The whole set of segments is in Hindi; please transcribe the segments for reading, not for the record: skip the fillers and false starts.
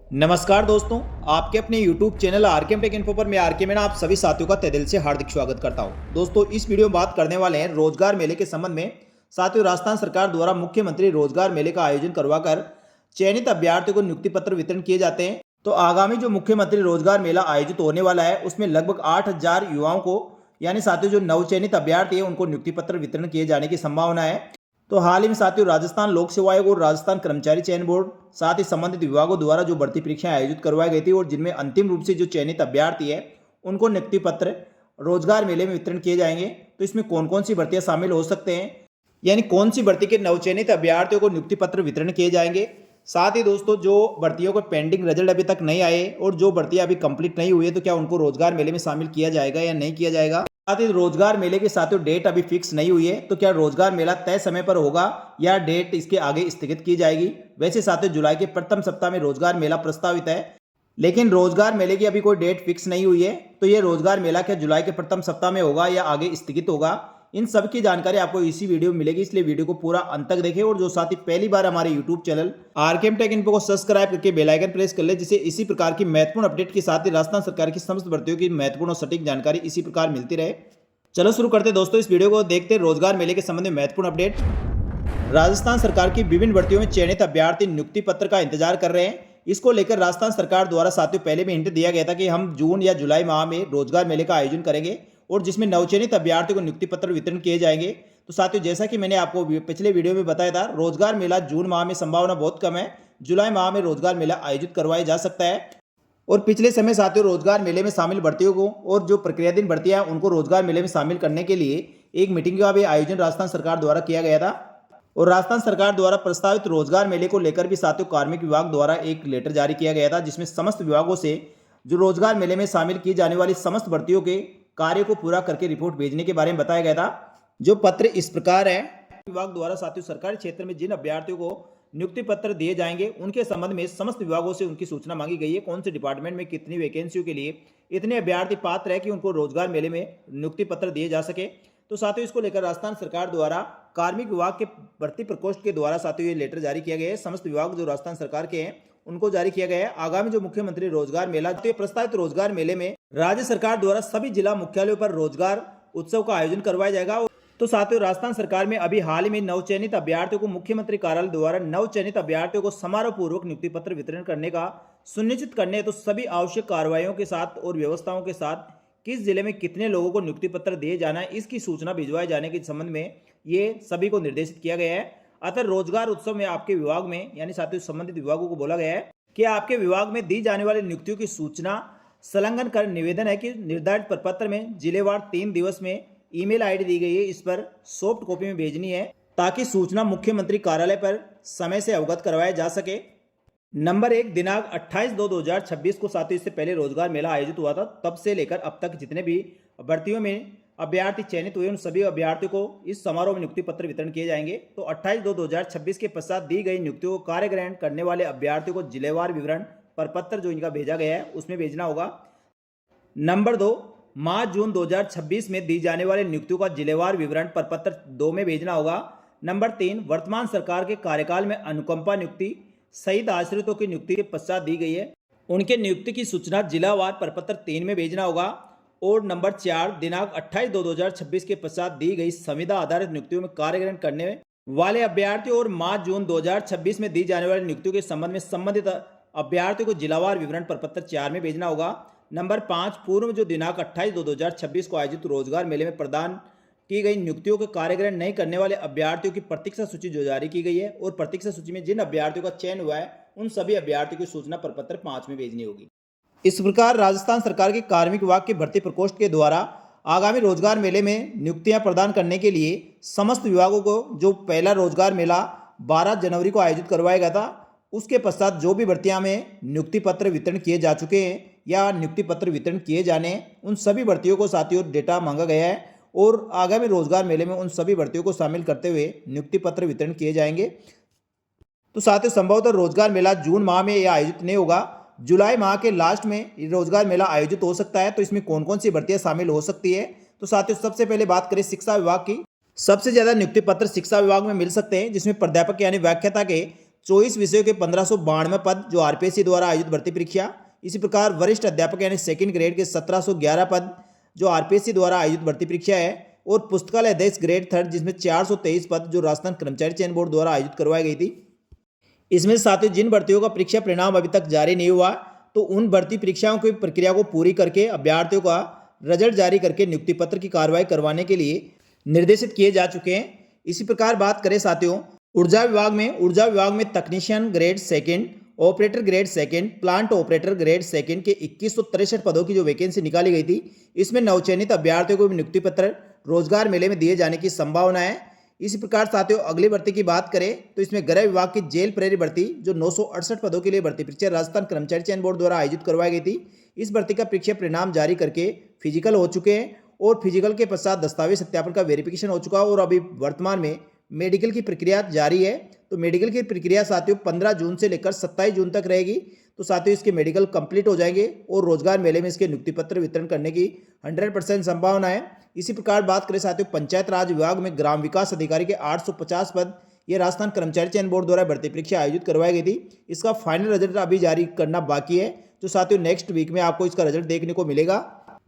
नमस्कार दोस्तों, आपके अपने YouTube channel RKM take info पर मैं आरके में आप सभी साथियों का तहे दिल से हार्दिक स्वागत करता हूं। दोस्तों, इस वीडियो में बात करने वाले हैं रोजगार मेले के संबंध में। साथियों, राजस्थान सरकार द्वारा मुख्यमंत्री रोजगार मेले का आयोजन करवाकर चयनित अभ्यर्थियों को नियुक्ति पत्र वितरण किए जाते हैं। तो आगामी जो मुख्यमंत्री रोजगार मेला आयोजित होने वाला है उसमें लगभग 8,000 युवाओं को यानी साथियों जो नवचयनित अभ्यर्थी है उनको नियुक्ति पत्र वितरण किए जाने की संभावना है। तो हाल ही में साथियों राजस्थान लोक सेवा आयोग और राजस्थान कर्मचारी चयन बोर्ड साथ ही संबंधित विभागों द्वारा जो भर्ती परीक्षाएं आयोजित करवाई गई थी और जिनमें अंतिम रूप से जो चयनित अभ्यर्थी है उनको नियुक्ति पत्र रोजगार मेले में वितरण किए जाएंगे। तो इसमें कौन कौन सी भर्तियां शामिल हो सकते हैं, यानी कौन सी भर्ती के नवचयनित अभ्यर्थियों को नियुक्ति पत्र वितरण किए जाएंगे। साथ ही दोस्तों जो भर्तियों को पेंडिंग रिजल्ट अभी तक नहीं आए और जो भर्तियां अभी कंप्लीट नहीं हुई है तो क्या उनको रोजगार मेले में शामिल किया जाएगा या नहीं किया जाएगा। साथ ही रोजगार मेले के साथियों डेट अभी फिक्स नहीं हुई है, तो क्या रोजगार मेला तय समय पर होगा या डेट इसके आगे स्थगित की जाएगी। वैसे साथियों जुलाई के प्रथम सप्ताह में रोजगार मेला प्रस्तावित है, लेकिन रोजगार मेले की अभी कोई डेट फिक्स नहीं हुई है। तो ये रोजगार मेला क्या जुलाई के प्रथम सप्ताह में होगा या आगे स्थगित होगा, इन सब की जानकारी आपको इसी वीडियो में मिलेगी, इसलिए वीडियो को पूरा अंत तक देखें। और जो साथी पहली बार हमारे YouTube channel RKM take info को सब्सक्राइब करके बेल आइकन प्रेस कर ले, जिससे इसी प्रकार की महत्वपूर्ण अपडेट के साथ ही राजस्थान सरकार की समस्त भर्तियों की महत्वपूर्ण और सटीक जानकारी इसी प्रकार मिलती रहे। चलो शुरू करते दोस्तों इस वीडियो को। देखते रोजगार मेले के संबंध में महत्वपूर्ण अपडेट। राजस्थान सरकार की विभिन्न भर्तियों में चयनित अभ्यर्थी नियुक्ति पत्र का इंतजार कर रहे हैं। इसको लेकर राजस्थान सरकार द्वारा साथियों पहले भी हिंट दिया गया था कि हम जून या जुलाई माह में रोजगार मेले का आयोजन करेंगे और जिसमें नवचयनित अभ्यर्थियों को नियुक्ति पत्र वितरण किए जाएंगे। तो साथियों जैसा कि मैंने आपको पिछले वीडियो में बताया था, रोजगार मेला जून माह में संभावना बहुत कम है, जुलाई माह में रोजगार मेला आयोजित करवाया जा सकता है। और पिछले समय साथियों रोजगार मेले में शामिल भर्तियों को और जो प्रक्रियाधीन भर्तियां उनको रोजगार मेले में शामिल करने के लिए एक मीटिंग का भी आयोजन राजस्थान सरकार द्वारा किया गया था। और राजस्थान सरकार द्वारा प्रस्तावित रोजगार मेले को लेकर भी साथियों कार्मिक विभाग द्वारा एक लेटर जारी किया गया था, जिसमें समस्त विभागों से जो रोजगार मेले में शामिल की जाने वाली समस्त भर्तियों के कार्य को पूरा करके रिपोर्ट भेजने के बारे में बताया गया था। जो पत्र इस प्रकार है, विभाग द्वारा साथियों सरकारी क्षेत्र में जिन अभ्यर्थियों को नियुक्ति पत्र दिए जाएंगे उनके संबंध में समस्त विभागों से उनकी सूचना मांगी गई है। कौन से डिपार्टमेंट में कितनी वैकेंसियों के लिए इतने अभ्यर्थी पात्र है कि उनको रोजगार मेले में नियुक्ति पत्र दिए जा सके। तो साथियों इसको लेकर राजस्थान सरकार द्वारा कार्मिक विभाग के भर्ती प्रकोष्ठ के द्वारा साथियों ये लेटर जारी किया गया है। समस्त विभाग जो राजस्थान सरकार के हैं उनको जारी किया गया है। आगामी जो मुख्यमंत्री रोजगार मेला प्रस्तावित रोजगार मेले में राज्य सरकार द्वारा सभी जिला मुख्यालयों पर रोजगार उत्सव का आयोजन करवाया जाएगा। तो साथियों राजस्थान सरकार में अभी हाल ही में नवचयनित अभ्यर्थियों को मुख्यमंत्री कार्यालय द्वारा नवचयनित अभ्यर्थियों को समारोह पूर्वक नियुक्ति पत्र वितरण करने का सुनिश्चित करने तो सभी आवश्यक कार्रवाइयों के साथ और व्यवस्थाओं के साथ किस जिले में कितने लोगों को नियुक्ति पत्र दिए जाना है इसकी सूचना भिजवाए जाने के संबंध में ये सभी को निर्देशित किया गया है। अतः रोजगार उत्सव में आपके विभाग में यानी साथियों संबंधित विभागों को बोला गया है कि आपके विभाग में दी जाने वाली नियुक्तियों की सूचना संलग्न कर निवेदन है कि निर्धारित प्रपत्र में जिलेवार 3 दिवस में ईमेल आईडी दी गई है, इस पर सॉफ्ट कॉपी में भेजनी है ताकि सूचना मुख्यमंत्री कार्यालय पर समय से अवगत करवाया जा सके। नंबर 1 दिनांक 28/2/2026 को साथियों इससे पहले रोजगार मेला आयोजित हुआ था, तब से लेकर अब तक जितने भी भर्तियों में अभ्यर्थी चयनित हुए उन सभी अभ्यर्थियों को इस समारोह में नियुक्ति पत्र वितरण किए जाएंगे। तो 28/2/2026 के पश्चात दी गई नियुक्तियों को कार्य ग्रहण करने वाले अभ्यर्थियों को जिलेवार विवरण पर पत्र जो इनका भेजा गया है उसमें भेजना होगा। नंबर 2 मार्च जून 2026 में दी जाने वाले नियुक्तियों का जिलेवार विवरण प्रपत्र 2 में भेजना होगा। नंबर 3 वर्तमान सरकार के कार्यकाल में अनुकंपा नियुक्ति शहीद आश्रितों की नियुक्ति के पश्चात दी गई है, उनके नियुक्ति की सूचना जिलावार प्रपत्र 3 में भेजना होगा। और नंबर 4 दिनांक 28/2/2026 के पश्चात दी गई संविदा आधारित नियुक्तियों में कार्य ग्रहण करने वाले अभ्यर्थियों और मार्च जून 2026 में दी जाने वाली नियुक्तियों के संबंध में संबंधित अभ्यर्थियों को जिलावार विवरण प्रपत्र 4 में भेजना होगा। नंबर 5 पूर्व जो दिनांक 28/2/2026 को आयोजित रोजगार मेले में प्रदान की गई नियुक्तियों के कार्यग्रहण नहीं करने वाले अभ्यर्थियों की प्रतीक्षा सूची जो जारी की गई है और प्रतीक्षा सूची में जिन अभ्यर्थियों का चयन हुआ है उन सभी अभ्यर्थियों की सूचना प्रपत्र 5 में भेजनी होगी। इस प्रकार राजस्थान सरकार के कार्मिक विभाग के भर्ती प्रकोष्ठ के द्वारा आगामी रोजगार मेले में नियुक्तियां प्रदान करने के लिए समस्त विभागों को जो पहला रोजगार मेला 12 जनवरी को आयोजित करवाया गया था उसके पश्चात जो भी भर्तियां में नियुक्ति पत्र वितरण किए जा चुके हैं या नियुक्ति पत्र वितरण किए जाने उन सभी भर्तियों को साथियों डेटा मांगा गया है और आगामी रोजगार मेले में उन सभी भर्तियों को शामिल करते हुए नियुक्ति पत्र वितरण किए जाएंगे। तो साथियों संभवतः रोजगार मेला जून माह में यह आयोजित नहीं होगा, जुलाई माह के लास्ट में रोजगार मेला आयोजित हो सकता है। तो इसमें कौन कौन सी भर्तियां शामिल हो सकती है, तो साथियों सबसे पहले बात करें शिक्षा विभाग की। सबसे ज्यादा नियुक्ति पत्र शिक्षा विभाग में मिल सकते हैं, जिसमें प्राध्यापक यानी व्याख्याता के 24 विषयों के 1592 पद जो आरपीएससी द्वारा आयोजित भर्ती परीक्षा। इसी प्रकार वरिष्ठ अध्यापक यानी सेकंड ग्रेड के 1711 पद जो आरपीएससी द्वारा आयोजित भर्ती परीक्षा है। और पुस्तकालय अध्यक्ष ग्रेड थर्ड जिसमें 423 पद जो राजस्थान कर्मचारी चयन बोर्ड द्वारा आयोजित करवाई गई थी। इसमें साथियों जिन भर्तियों का परीक्षा परिणाम अभी तक जारी नहीं हुआ तो उन भर्ती परीक्षाओं की प्रक्रिया को पूरी करके अभ्यर्थियों का रिजल्ट जारी करके नियुक्ति पत्र की कार्रवाई करवाने के लिए निर्देशित किए जा चुके हैं। इसी प्रकार बात करें साथियों ऊर्जा विभाग में technician grade second, operator grade second, plant operator grade second के 2163 पदों की जो वैकेंसी निकाली गई थी, इसमें नवचयनित अभ्यर्थियों को नियुक्ति पत्र रोजगार मेले में दिए जाने की संभावना है। इसी प्रकार साथियों अगली भर्ती की बात करें तो इसमें गृह विभाग की जेल प्रहरी भर्ती जो 968 पदों के लिए भर्ती परीक्षा राजस्थान कर्मचारी चयन बोर्ड द्वारा आयोजित करवाई गई थी। इस भर्ती का परीक्षा परिणाम जारी करके फिजिकल हो चुके हैं और फिजिकल के पश्चात दस्तावेज सत्यापन का वेरिफिकेशन हो चुका है और अभी वर्तमान में मेडिकल की प्रक्रिया जारी है। तो मेडिकल की प्रक्रिया साथियों 15 जून से लेकर 27 जून तक रहेगी। तो साथियों इसके मेडिकल कंप्लीट हो जाएंगे और रोजगार मेले में इसके नियुक्ति पत्र वितरण करने की 100% संभावना है। इसी प्रकार बात करें साथियों पंचायत राज विभाग में ग्राम विकास अधिकारी के 850 पद ये राजस्थान कर्मचारी चयन बोर्ड द्वारा भर्ती परीक्षा आयोजित करवाई गई थी। इसका फाइनल रिजल्ट अभी जारी करना बाकी है। तो साथियों नेक्स्ट वीक में आपको इसका रिजल्ट देखने को मिलेगा।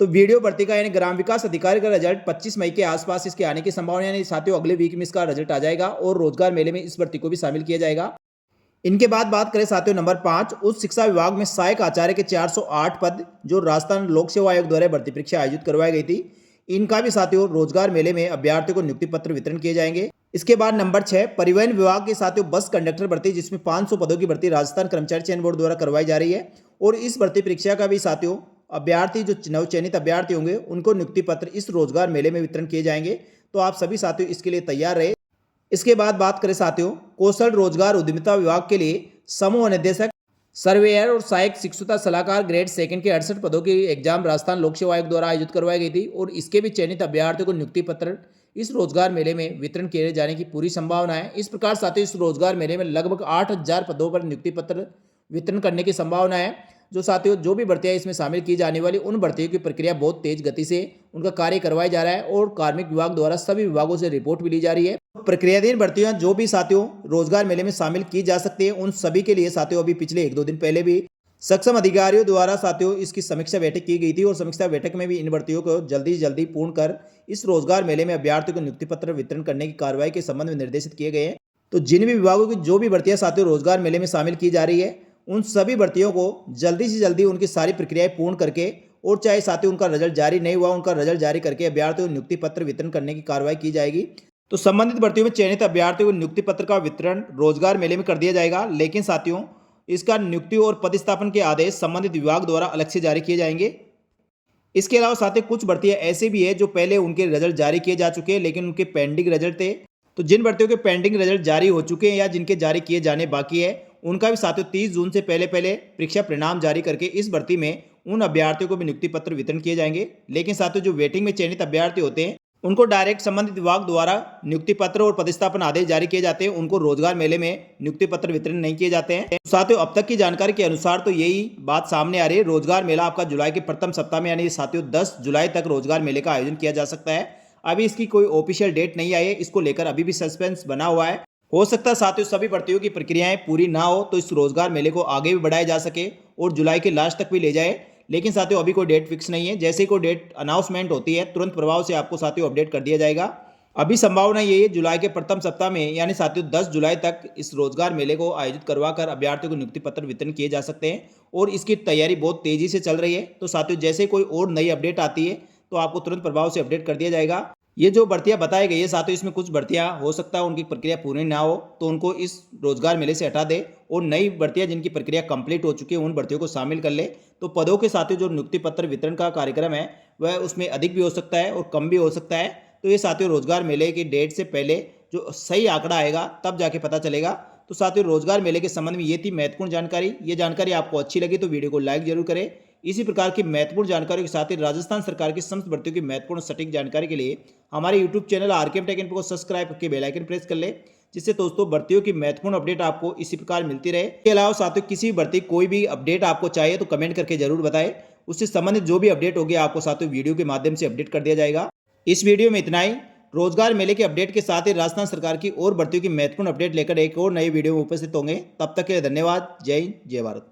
तो वीडियो भर्ती का यानी ग्राम विकास अधिकारी का रिजल्ट 25 मई के आसपास इसके आने की संभावना यानी साथियों अगले वीक में इसका रिजल्ट आ जाएगा और रोजगार मेले में इस भर्ती को भी शामिल किया जाएगा। इनके बाद बात करें साथियों नंबर 5 उच्च शिक्षा विभाग में सहायक आचार्य के 408 पद जो राजस्थान लोक सेवा आयोग द्वारा भर्ती परीक्षा आयोजित करवाई गई थी। इनका भी साथियों रोजगार मेले में अभ्यर्थियों को नियुक्ति पत्र वितरण किए जाएंगे। इसके बाद नंबर 6 परिवहन विभाग के साथियों बस कंडक्टर भर्ती जिसमें 500 पदों की भर्ती राजस्थान कर्मचारी चयन बोर्ड द्वारा करवाई जा रही है और इस भर्ती परीक्षा का भी साथियों अभ्यर्थी जो नवचयनित अभ्यर्थी होंगे उनको नियुक्ति पत्र इस रोजगार मेले में वितरण किए जाएंगे। तो आप सभी साथियों इसके लिए तैयार रहे। इसके बाद बात करें साथियों कौशल रोजगार उद्यमिता विभाग के लिए समूह निदेशक, सर्वेयर और सहायक शिक्षुता सलाहकार ग्रेड सेकंड के 68 पदों की एग्जाम राजस्थान लोक सेवा आयोग द्वारा आयोजित करवाई गई थी और इसके भी चयनित अभ्यर्थियों को नियुक्ति पत्र इस रोजगार मेले में वितरण किए जाने की पूरी संभावना है। इस प्रकार साथियों इस रोजगार मेले में लगभग 8000 पदों पर नियुक्ति पत्र वितरण करने की संभावना है। जो साथियों जो भी भर्तियां इसमें शामिल की जाने वाली उन भर्तियों की प्रक्रिया बहुत तेज गति से उनका कार्य करवाया जा रहा है और कार्मिक विभाग द्वारा सभी विभागों से रिपोर्ट भी ली जा रही है। प्रक्रियाधीन भर्तियां जो भी साथियों रोजगार मेले में शामिल की जा सकती है उन सभी के लिए साथियों अभी पिछले 1-2 दिन पहले भी सक्षम अधिकारियों द्वारा साथियों इसकी समीक्षा बैठक की गई थी और समीक्षा बैठक में भी इन भर्तियों को जल्दी पूर्ण कर इस रोजगार मेले में अभ्यर्थियों को नियुक्ति पत्र वितरण करने की कार्रवाई के संबंध में निर्देशित किए गए हैं। तो जिन भी विभागों की जो भी भर्तियां साथियों रोजगार मेले में शामिल की जा रही है उन सभी भर्तियों को जल्दी से जल्दी उनकी सारी प्रक्रियाएं पूर्ण करके और चाहे साथियों उनका रिजल्ट जारी नहीं हुआ उनका रिजल्ट जारी करके अभ्यर्थियों को नियुक्ति पत्र वितरण करने की कार्रवाई की जाएगी। तो संबंधित भर्तियों में चयनित अभ्यर्थियों को नियुक्ति पत्र का वितरण रोजगार मेले में कर दिया जाएगा। लेकिन साथियों इसका नियुक्ति और पदस्थापन के आदेश संबंधित विभाग द्वारा अलग से जारी किए जाएंगे। इसके अलावा साथियों कुछ भर्तियां ऐसे भी है जो पहले उनके रिजल्ट जारी किए जा चुके हैं लेकिन उनके पेंडिंग रिजल्ट थे। तो जिन भर्तियों के पेंडिंग रिजल्ट जारी हो चुके हैं या जिनके जारी किए जाने बाकी है उनका भी साथियों 30 जून से पहले परीक्षा परिणाम जारी करके इस भर्ती में उन अभ्यर्थियों को भी नियुक्ति पत्र वितरण किए जाएंगे। लेकिन साथियों जो वेटिंग में चयनित अभ्यर्थी होते हैं उनको डायरेक्ट संबंधित विभाग द्वारा नियुक्ति पत्र और पदस्थापन आदेश जारी किए जाते हैं, उनको रोजगार मेले में नियुक्ति पत्र वितरण नहीं किए जाते हैं। साथियों अब तक की जानकारी के अनुसार तो यही बात सामने आ रही है। रोजगार मेला आपका जुलाई के प्रथम सप्ताह में यानी साथियों 10 जुलाई तक रोजगार मेले का आयोजन किया जा सकता है। अभी इसकी कोई ऑफिशियल डेट नहीं आई है, इसको लेकर अभी भी सस्पेंस बना हुआ है। हो सकता है साथियों सभी भर्तियों की प्रक्रियाएं पूरी ना हो तो इस रोजगार मेले को आगे भी बढ़ाया जा सके और जुलाई के लास्ट तक भी ले जाए। लेकिन साथियों अभी कोई डेट फिक्स नहीं है। जैसे ही कोई डेट अनाउंसमेंट होती है तुरंत प्रभाव से आपको साथियों अपडेट कर दिया जाएगा। अभी संभावना यही है जुलाई के प्रथम सप्ताह में यानी साथियों 10 जुलाई तक इस रोजगार मेले को आयोजित करवाकर अभ्यर्थियों को नियुक्ति पत्र वितरण किए जा सकते हैं और इसकी तैयारी बहुत तेजी से चल रही है। तो साथियों जैसे कोई और नई अपडेट आती है तो आपको तुरंत प्रभाव से अपडेट कर दिया जाएगा। ये जो भर्तियां बताई गई है साथियों इसमें कुछ भर्तियां हो सकता है उनकी प्रक्रिया पूरी ना हो तो उनको इस रोजगार मेले से हटा दे और नई भर्तियां जिनकी प्रक्रिया कंप्लीट हो चुकी है उन भर्तियों को शामिल कर ले। तो पदों के साथियों जो नियुक्ति पत्र वितरण का कार्यक्रम है वह उसमें अधिक भी हो सकता है और कम भी हो सकता है। तो ये साथियों रोजगार मेले की डेट से पहले जो सही आंकड़ा आएगा तब जाके पता चलेगा। तो साथियों रोजगार मेले के संबंध में ये थी महत्वपूर्ण जानकारी। ये जानकारी आपको अच्छी लगी तो वीडियो को लाइक जरूर करें। इसी प्रकार की महत्वपूर्ण जानकारी के साथ ही राजस्थान सरकार की समस्त भर्तियों की महत्वपूर्ण सटीक जानकारी के लिए हमारे YouTube channel RKM take info को सब्सक्राइब करके बेल आइकन प्रेस कर ले, जिससे दोस्तों भर्तियों की महत्वपूर्ण अपडेट आपको इसी प्रकार मिलती रहे। इसके अलावा साथियों किसी भी भर्ती कोई भी अपडेट आपको चाहिए तो कमेंट करके जरूर बताएं। उससे संबंधित जो भी अपडेट होगी आपको साथियों वीडियो के माध्यम से अपडेट कर दिया जाएगा। इस वीडियो में इतना ही। रोजगार मेले के अपडेट के साथ ही राजस्थान सरकार की और भर्तियों की महत्वपूर्ण अपडेट लेकर एक और नई वीडियो में उपस्थित होंगे। तब तक के लिए धन्यवाद। जय हिंद, जय भारत।